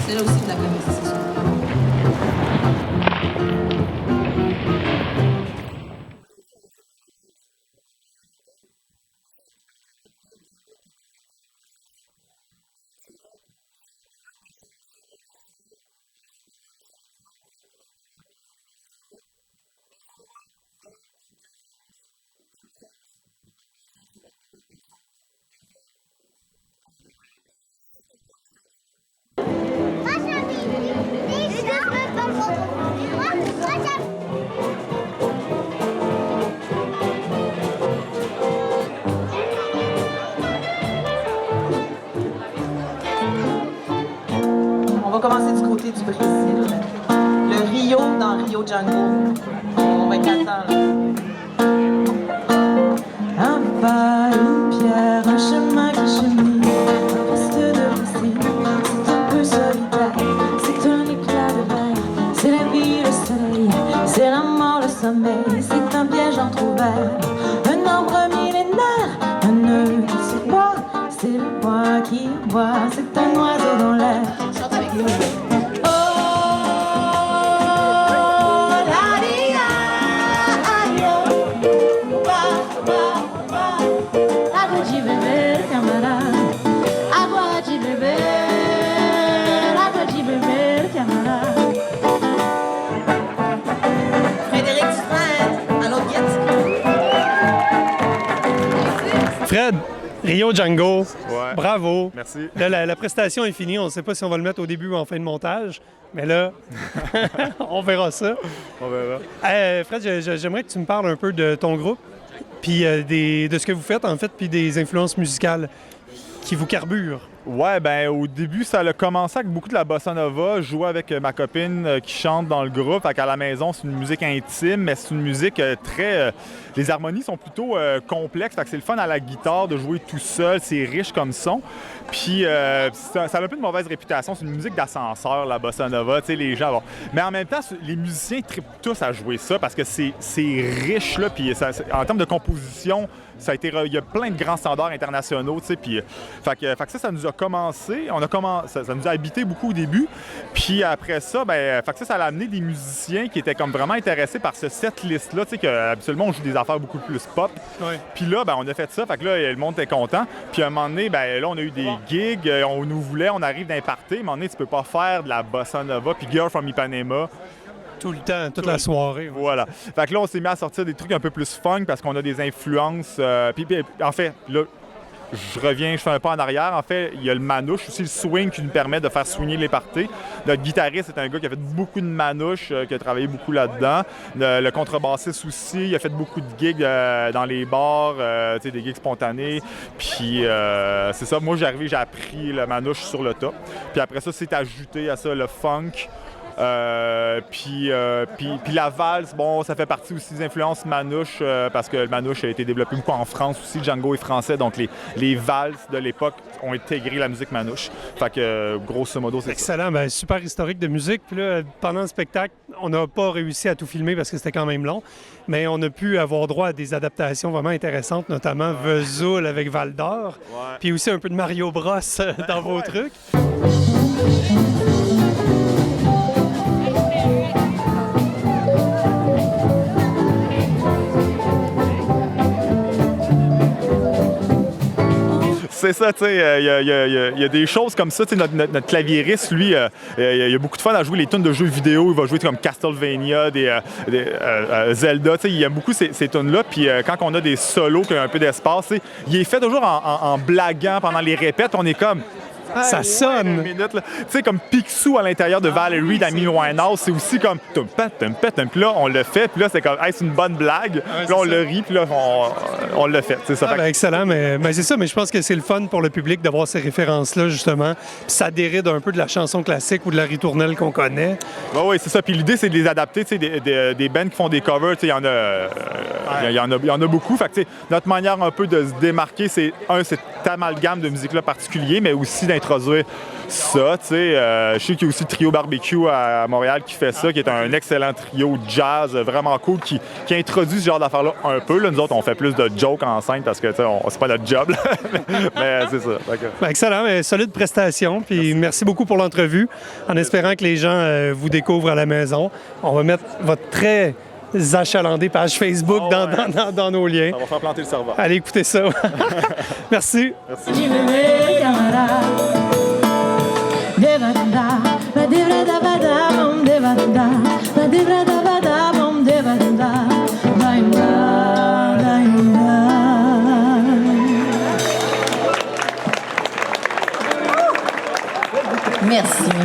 C'est là aussi de la comédie, c'est sûr. On va commencer du côté du Brésil. Le Rio dans Rio Django. On va être là-dedans, là. Un pas, une pierre, un chemin qui chemine, un poste de Brésil, c'est un peu solitaire, c'est un éclat de verre, c'est la vie, le soleil, c'est la mort, le sommeil, c'est un piège entrouvert, un arbre millénaire, un nœud qui se boit, c'est le bois qui boit, c'est un oiseau dans l'air. Chante avec nous. Fred, Rio Django, Ouais. bravo. Merci. Là, la prestation est finie. On ne sait pas si on va le mettre au début ou en fin de montage. Mais là, on verra ça. On verra. Fred, j'aimerais que tu me parles un peu de ton groupe, puis de ce que vous faites, en fait, puis des influences musicales qui vous carburent. Ouais, ben au début, ça a commencé avec beaucoup de la bossa nova. Je jouais avec ma copine qui chante dans le groupe. Fait qu'à la maison, c'est une musique intime, mais c'est une musique très... les harmonies sont plutôt complexes. Fait que c'est le fun à la guitare de jouer tout seul. C'est riche comme son. Puis ça a un peu de mauvaise réputation. C'est une musique d'ascenseur, la bossa nova. Tu sais, les gens... Bon. Mais en même temps, les musiciens trippent tous à jouer ça parce que c'est riche, là. Puis en termes de composition, il y a plein de grands standards internationaux, tu sais. Puis fait que ça nous a commencé. Ça nous a habité beaucoup au début. Puis après ça, ben, ça a amené des musiciens qui étaient comme vraiment intéressés par ce set-list-là, tu sais, qu'habituellement, on joue des affaires beaucoup plus pop. Ouais. Puis là, ben, on a fait ça. Fait que là, le monde était content. Puis à un moment donné, ben, là, on a eu des gigs. On nous voulait, on arrive d'un party. À un moment donné, tu peux pas faire de la bossa nova. Puis Girl from Ipanema. Tout le temps, toute la soirée. Ouais. Voilà. Fait que là, on s'est mis à sortir des trucs un peu plus fun parce qu'on a des influences. Puis, en fait, là, je fais un pas en arrière. En fait, il y a le manouche, aussi le swing qui nous permet de faire swinger les parties. Notre guitariste est un gars qui a fait beaucoup de manouche, qui a travaillé beaucoup là-dedans. Le contrebassiste aussi, il a fait beaucoup de gigs dans les bars, tu sais, des gigs spontanés. Puis c'est ça, moi j'ai appris le manouche sur le tas. Puis après ça, c'est ajouté à ça le funk. Puis la valse, bon, ça fait partie aussi des influences manouche parce que le manouche a été développé beaucoup en France aussi. Le Django est français, donc les valses de l'époque ont intégré la musique manouche. Fait que grosso modo, c'est ça. Excellent, ben, super historique de musique. Puis là, pendant le spectacle, on n'a pas réussi à tout filmer parce que c'était quand même long, mais on a pu avoir droit à des adaptations vraiment intéressantes, notamment Vesoul avec Val d'Or, puis aussi un peu de Mario Bros dans vos trucs. C'est ça, tu sais, il y a des choses comme ça. Tu sais, notre claviériste, lui, il a beaucoup de fun à jouer les tunes de jeux vidéo. Il va jouer comme Castlevania, Zelda. Tu sais, il aime beaucoup ces tunes-là. Puis quand on a des solos qui ont un peu d'espace, tu sais, il est fait toujours en blaguant pendant les répètes. On est comme... Ça sonne! Tu sais, comme Picsou à l'intérieur de Valerie d'Amy Winehouse, c'est aussi comme puis là, on le fait, puis là, c'est comme, hey, c'est une bonne blague, puis là, on le rit, puis là, on le fait. Ça ben, excellent, mais c'est ça, mais je pense que c'est le fun pour le public d'avoir ces références-là, justement. Puis ça déride un peu de la chanson classique ou de la ritournelle qu'on connaît. Oui, c'est ça. Puis l'idée, c'est de les adapter, tu sais, des bands qui font des covers, tu sais, il y en a beaucoup. Fait que, tu sais, notre manière un peu de se démarquer, c'est cet amalgame de musique-là particulier, mais aussi introduire ça, tu sais. Je sais qu'il y a aussi Trio Barbecue à Montréal qui fait ça, qui est un excellent trio jazz vraiment cool, qui introduit ce genre d'affaires-là un peu. Là, nous autres, on fait plus de jokes en scène parce que, tu sais, c'est pas notre job, là. mais c'est ça. Ben, excellent, mais solide prestation. Puis merci beaucoup pour l'entrevue, en espérant que les gens vous découvrent à la maison. On va mettre votre très achalandée page Facebook dans nos liens. Ça va faire planter le cerveau. Allez écouter ça. Merci. Tu me mets, camarade. Devada, ba devada bada bom devada, ba devada bada bom devada, daimda, daimda. Merci.